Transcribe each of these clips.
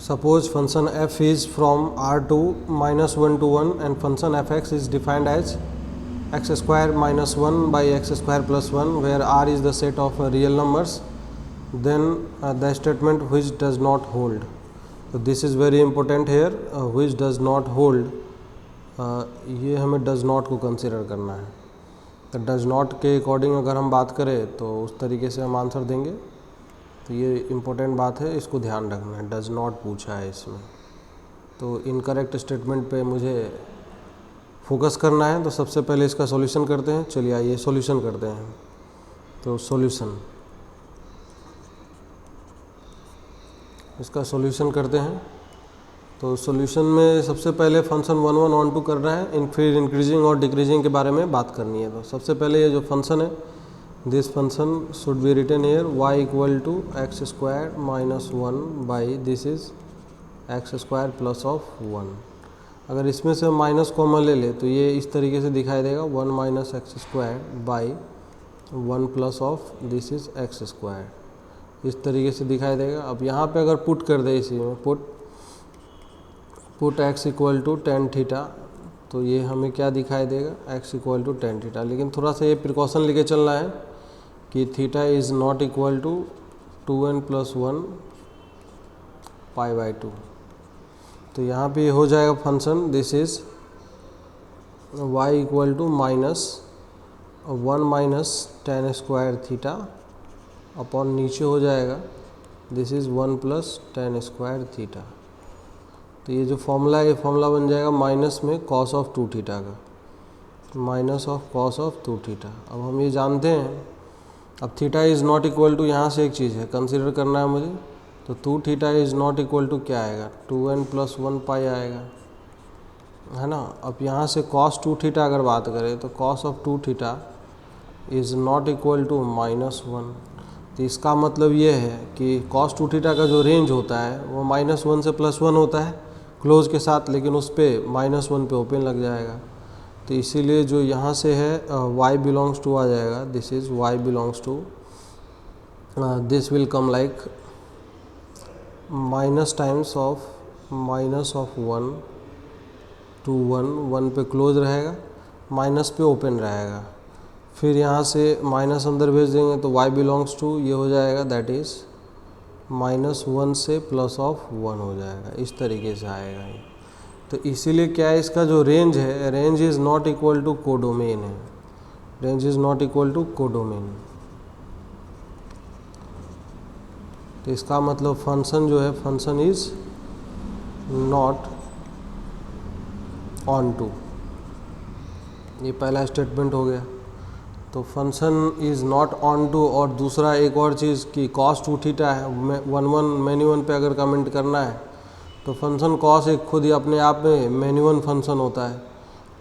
Suppose function f is from r to -1 to 1 and function fx is defined as x square minus 1 by x square plus 1 where r is the set of real numbers, then the statement which does not hold. So this is very important here, which does not hold, ये हमें does not को consider करना है. तो does not के according अगर हम बात करें तो उस तरीके से हम आंसर देंगे. तो ये इम्पोर्टेंट बात है, इसको ध्यान रखना है. डज़ नॉट पूछा है इसमें, तो इनकरेक्ट स्टेटमेंट पे मुझे फोकस करना है. तो सबसे पहले इसका सॉल्यूशन करते हैं. चलिए आइए सॉल्यूशन करते हैं. तो सॉल्यूशन, इसका सॉल्यूशन करते हैं. तो सॉल्यूशन में सबसे पहले फंक्शन 1 1 ऑन 2 करना है, फिर इंक्रीजिंग और डिक्रीजिंग के बारे में बात करनी है. तो सबसे पहले ये जो फंक्शन है, this function should be written here y equal to x square minus 1 by this is x square plus of 1. अगर इसमें से माइनस कॉमन ले ले तो ये इस तरीके से दिखाई देगा 1 minus x square by 1 plus of this is x square, इस तरीके से दिखाई देगा. अब यहाँ पे अगर पुट कर दे इसी में put x equal to tan theta, तो ये हमें क्या दिखाई देगा, x equal to tan theta. लेकिन थोड़ा सा ये प्रिकॉशन लेके चलना है कि theta is not equal to 2n plus 1 pi by 2. तो यहाँ पे हो जाएगा function this is y equal to minus 1 minus tan square theta upon नीचे हो जाएगा this is 1 plus tan square theta. तो ये जो फॉर्मूला है, ये फॉर्मूला बन जाएगा माइनस में कॉस ऑफ 2 थीटा का, minus of cos of 2 theta. अब हम ये जानते हैं, अब theta is not equal to, यहाँ से एक चीज़ है कंसिडर करना है मुझे. तो 2 theta is not equal to क्या आएगा, 2n प्लस 1 पाई आएगा, है ना. अब यहाँ से कॉस 2 थीटा अगर बात करें तो cos of 2 theta is not equal to minus 1. तो इसका मतलब ये है कि कॉस 2 थीटा का जो रेंज होता है वो -1 से +1 होता है क्लोज के साथ, लेकिन उस पर -1 पे ओपन लग जाएगा. तो इसीलिए जो यहाँ से है y बिलोंग्स टू आ जाएगा, this is y belongs to, this will come like minus times of minus of 1 to 1 पे क्लोज रहेगा, माइनस पे ओपन रहेगा. फिर यहाँ से माइनस अंदर भेज देंगे तो y बिलोंग्स टू ये हो जाएगा, दैट इज़ -1 से प्लस ऑफ 1 हो जाएगा. इस तरीके से आएगा ये. तो इसीलिए क्या है, इसका जो रेंज है, range is not equal to codomain है, range is not equal to codomain. तो इसका मतलब फंक्शन जो है, function is not onto. ये पहला स्टेटमेंट हो गया. तो function is not onto. और दूसरा एक और चीज़ कि कॉस 2 थीटा है, 1 मेन्यू 1 पे अगर कमेंट करना है तो फंक्शन कॉस एक खुद ही अपने आप में मेन्यू 1 फंक्शन होता है.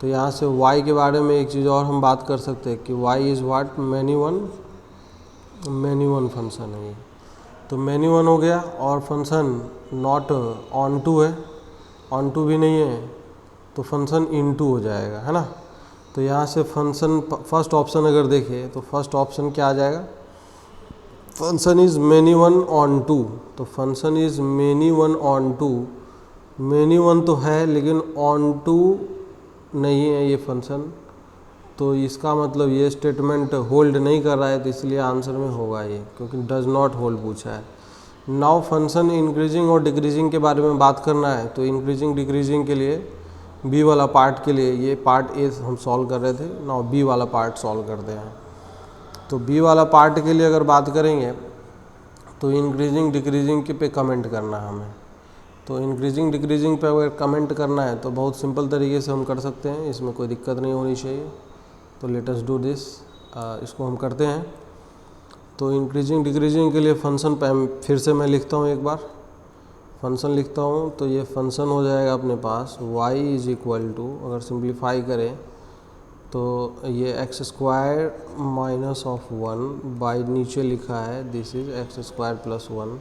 तो यहाँ से y के बारे में एक चीज़ और हम बात कर सकते हैं कि y is what, menu 1 function है ये. तो मेन्यू 1 हो गया. और फंक्शन नॉट ऑन टू है, ऑन टू भी नहीं है, तो फंक्शन इन टू हो जाएगा, है ना. तो यहाँ से फंक्शन फर्स्ट ऑप्शन अगर देखें तो फर्स्ट ऑप्शन क्या आ जाएगा, function is many 1 onto. तो function is many 1 onto, many 1 तो है लेकिन ऑन टू नहीं है ये फंक्शन. तो इसका मतलब ये स्टेटमेंट होल्ड नहीं कर रहा है, तो इसलिए आंसर में होगा ये, क्योंकि डज नॉट होल्ड पूछा है. नाउ फंक्शन इंक्रीजिंग और डिक्रीजिंग के बारे में बात करना है. तो इंक्रीजिंग डिक्रीजिंग के लिए बी वाला पार्ट के लिए, ये पार्ट ए हम सॉल्व कर रहे थे, नाउ बी वाला पार्ट सॉल्व करते हैं. तो बी वाला पार्ट के लिए अगर बात करेंगे तो इंक्रीजिंग डिक्रीजिंग के पे कमेंट करना है हमें. तो इंक्रीजिंग डिक्रीजिंग पे अगर कमेंट करना है तो बहुत सिंपल तरीके से हम कर सकते हैं, इसमें कोई दिक्कत नहीं होनी चाहिए. तो लेट अस डू दिस, इसको हम करते हैं. तो इंक्रीजिंग डिक्रीजिंग के लिए फंक्शन फिर से मैं लिखता हूँ, एक बार फंक्शन लिखता हूँ. तो ये फंक्शन हो जाएगा अपने पास y इज़ इक्वल टू, अगर सिंप्लीफाई करें तो ये x square minus of 1 by नीचे लिखा है this is x square plus 1.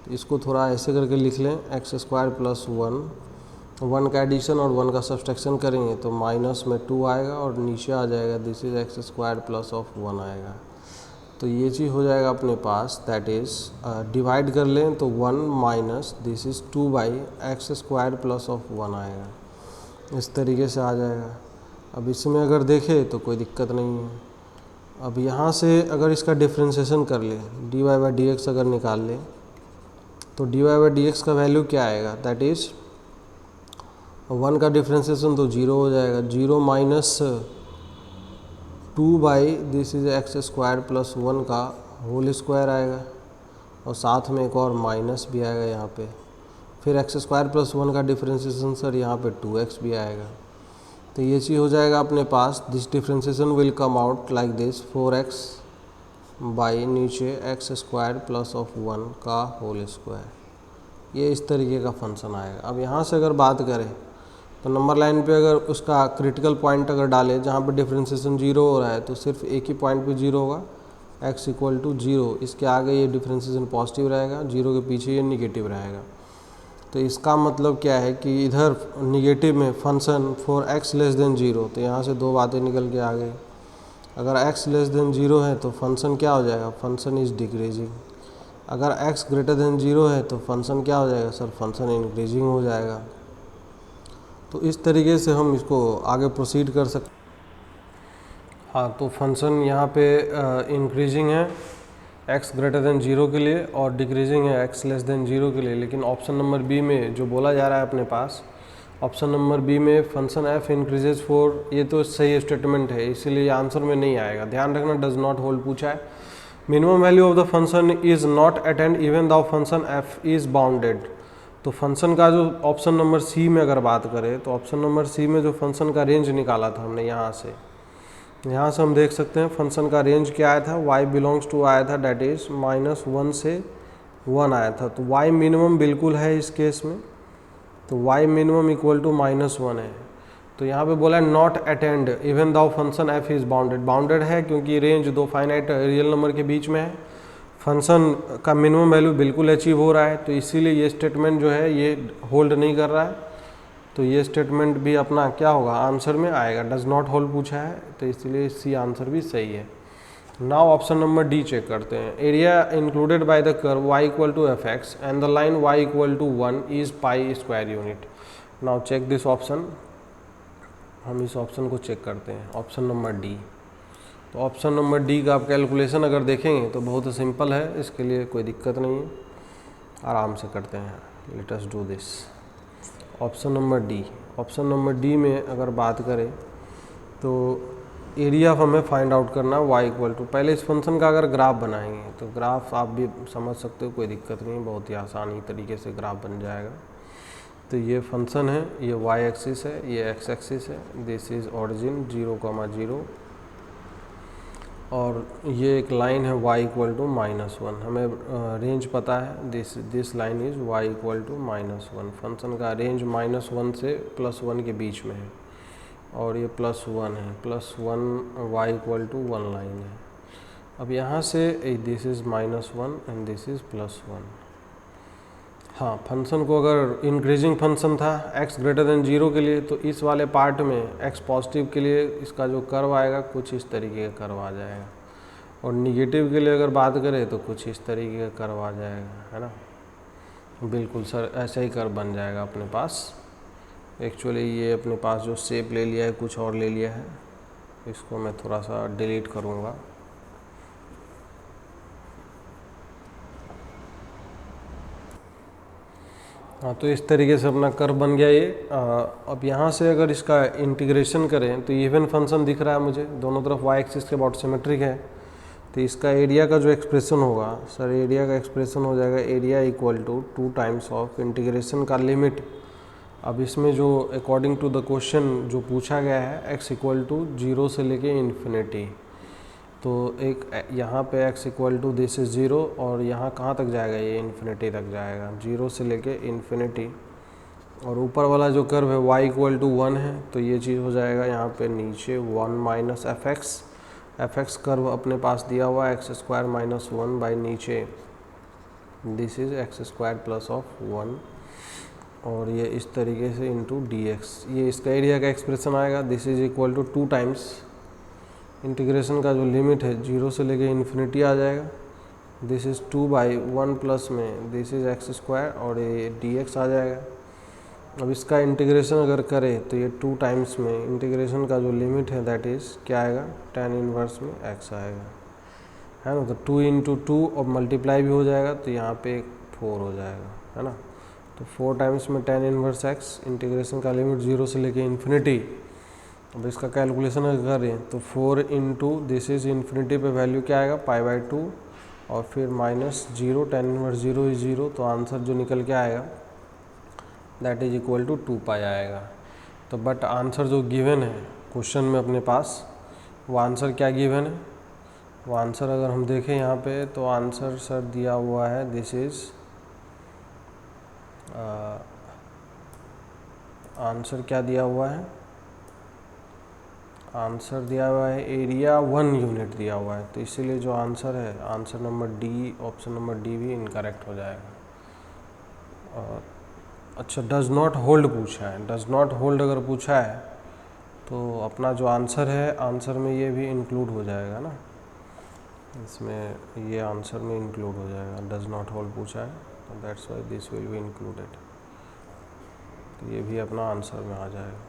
तो इसको थोड़ा ऐसे करके लिख लें, एक्स स्क्वायर प्लस 1 का एडिशन और 1 का सब्सट्रैक्शन करेंगे तो माइनस में 2 आएगा और नीचे आ जाएगा this is x square plus of 1 आएगा. तो ये चीज़ हो जाएगा अपने पास, दैट इज़ डिवाइड कर लें तो 1 minus this is 2/x² plus of 1 आएगा, इस तरीके से आ जाएगा। अब इसमें अगर देखें तो कोई दिक्कत नहीं है। अब यहाँ से अगर इसका डिफ्रेंशिएशन कर ले, dy/dx अगर निकाल ले तो dy/dx का वैल्यू क्या आएगा, दैट इज़ 1 का डिफ्रेंशिएशन तो 0 हो जाएगा, 0 माइनस 2/x² प्लस 1 का होल स्क्वायर आएगा, और साथ में एक और माइनस भी आएगा यहाँ पे। फिर x² प्लस 1 का डिफ्रेंशिएशन सर यहाँ पे 2x भी आएगा। तो ये चीज़ हो जाएगा अपने पास, this differentiation will come out like this 4x by नीचे x² प्लस ऑफ 1 का होल स्क्वायर। ये इस तरीके का फंक्शन आएगा। अब यहाँ से अगर बात करें तो नंबर लाइन पे अगर उसका क्रिटिकल पॉइंट अगर डालें जहाँ पे डिफ्रेंशिएशन 0 हो रहा है तो सिर्फ एक ही पॉइंट पे 0 होगा, x इक्वल टू 0। इसके आगे ये डिफ्रेंशिएशन पॉजिटिव रहेगा, 0 के पीछे ये निगेटिव रहेगा। तो इसका मतलब क्या है कि इधर निगेटिव में function for x less than 0, तो यहाँ से दो बातें निकल के आ गई। अगर x लेस देन 0 है तो फंक्शन क्या हो जाएगा, फंक्शन इज़ डिक्रीजिंग। अगर x ग्रेटर देन 0 है तो फंक्शन क्या हो जाएगा सर, फंक्शन इंक्रीजिंग हो जाएगा। तो इस तरीके से हम इसको आगे प्रोसीड कर सकते। हाँ, तो फंक्शन यहाँ पे इंक्रीजिंग है x ग्रेटर देन 0 के लिए और डिक्रीजिंग है x लेस देन 0 के लिए। लेकिन ऑप्शन नंबर बी में जो बोला जा रहा है अपने पास, ऑप्शन नंबर बी में फंक्शन f इंक्रीजेज फॉर, ये तो सही स्टेटमेंट है, इसीलिए आंसर में नहीं आएगा। ध्यान रखना, डज नॉट होल्ड पूछा है। Minimum value of the function is not attained even the function f is bounded. तो फंक्शन का जो ऑप्शन नंबर सी में अगर बात करें तो ऑप्शन नंबर सी में जो फंक्शन का रेंज निकाला था हमने यहाँ से हम देख सकते हैं फंक्शन का रेंज क्या आया था, y बिलोंग्स टू आया था, डैट इज़ -1 से 1 आया था। तो y मिनिमम बिल्कुल है इस केस में, तो y मिनिमम इक्वल टू -1 है। तो यहाँ पे बोला है not attained even though function f is bounded. Bounded है क्योंकि रेंज दो फाइनाइट रियल नंबर के बीच में है, फंक्शन का मिनिमम वैल्यू बिल्कुल अचीव हो रहा है, तो इसीलिए ये स्टेटमेंट जो है ये होल्ड नहीं कर रहा है। तो ये स्टेटमेंट भी अपना क्या होगा, आंसर में आएगा। डज नॉट होल्ड पूछा है तो इसलिए सी आंसर भी सही है। Now option number D check करते हैं। Area included by the curve y equal to fx and the line y equal to 1 is pi square unit. Now check this option, हम इस ऑप्शन को चेक करते हैं, ऑप्शन नंबर डी। तो option number D का आप कैलकुलेशन अगर देखेंगे तो बहुत सिंपल है, इसके लिए कोई दिक्कत नहीं है, आराम से करते हैं। Let us do this. Option number D, option number D में अगर बात करें तो एरिया हमें फाइंड आउट करना y इक्वल टू, पहले इस फंक्शन का अगर ग्राफ बनाएंगे तो ग्राफ आप भी समझ सकते हो, कोई दिक्कत नहीं, बहुत ही आसानी तरीके से ग्राफ बन जाएगा। तो ये फंक्शन है, ये y एक्सिस है, ये x एक्सिस है, दिस इज़ ओरिजिन 0,0 और ये एक लाइन है y इक्वल टू -1। हमें रेंज पता है, this line is y equal to -1। Function का रेंज -1 से +1 के बीच में है और ये +1 है, +1 y इक्वल टू 1 लाइन है। अब यहाँ से this is -1 and this is +1। हाँ, फंक्शन को अगर इंक्रीजिंग फंक्शन था x ग्रेटर देन 0 के लिए, तो इस वाले पार्ट में x पॉजिटिव के लिए इसका जो कर्व आएगा कुछ इस तरीके का कर्व आ जाएगा, और निगेटिव के लिए अगर बात करें तो कुछ इस तरीके का कर्व आ जाएगा, है ना। बिल्कुल सर, ऐसा ही कर्व बन जाएगा अपने पास। एक्चुअली ये अपने पास जो शेप ले लिया है कुछ और ले लिया है, इसको मैं थोड़ा सा डिलीट करूँगा। हाँ, तो इस तरीके से अपना कर्व बन गया ये। अब यहाँ से अगर इसका इंटीग्रेशन करें तो इवन फंक्शन दिख रहा है मुझे, दोनों तरफ y एक्सिस के अबाउट सिमेट्रिक है। तो इसका एरिया का जो एक्सप्रेशन होगा सर, एरिया का एक्सप्रेशन हो जाएगा area equal to 2 times of integration का लिमिट। अब इसमें जो अकॉर्डिंग टू द क्वेश्चन जो पूछा गया है x इक्वल टू 0 से लेके इन्फिनिटी, तो एक यहाँ पे x equal to this is 0 और यहाँ कहाँ तक जाएगा, ये इन्फिनिटी तक जाएगा, 0 से लेके इन्फिनिटी। और ऊपर वाला जो कर्व है y इक्वल टू 1 है, तो ये चीज़ हो जाएगा यहाँ पे नीचे 1 माइनस fx कर्व अपने पास दिया हुआ है x² - 1 बाई नीचे this is x² plus of 1, और ये इस तरीके से इंटू dx, ये इसका एरिया का एक्सप्रेशन आएगा। This is equal to 2 times integration का जो लिमिट है 0 से लेके इन्फिनिटी आ जाएगा। दिस इज़ 2/1 प्लस में दिस इज़ x² और ये dx आ जाएगा। अब इसका इंटीग्रेशन अगर करें तो ये 2 टाइम्स में इंटीग्रेशन का जो लिमिट है दैट इज़ क्या आएगा, tan इनवर्स में x आएगा, है ना। तो 2 × 2 और मल्टीप्लाई भी हो जाएगा तो यहाँ पे 4 हो जाएगा, है ना। तो 4 टाइम्स में tan इनवर्स x, इंटीग्रेशन का लिमिट 0 से लेके इन्फिनिटी। अब इसका कैलकुलेशन अगर करें तो 4 × दिस इज़ इन्फिनिटी पे वैल्यू क्या आएगा, π/2 और फिर -0, tan इनवर्स 0 इज 0, तो आंसर जो निकल के आएगा दैट इज इक्वल टू 2π आएगा। तो बट आंसर जो गिवन है क्वेश्चन में अपने पास, वो आंसर क्या गिवन है, वो आंसर अगर हम देखें यहाँ पे तो आंसर सर दिया हुआ है दिस इज़ आंसर क्या दिया हुआ है, आंसर दिया हुआ है एरिया 1 यूनिट दिया हुआ है। तो इसीलिए जो आंसर है, answer number D, option number D भी इनकरेक्ट हो जाएगा। और अच्छा, डज नॉट होल्ड पूछा है, डज नॉट होल्ड अगर पूछा है तो अपना जो आंसर है, आंसर में ये भी इंक्लूड हो जाएगा ना, इसमें ये आंसर में इंक्लूड हो जाएगा। डज नॉट होल्ड पूछा है तो that's why this will be included, तो ये भी अपना आंसर में आ जाएगा।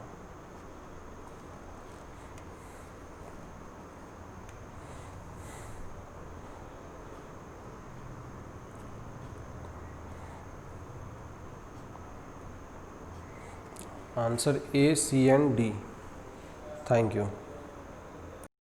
Answer A, C and D। Thank you.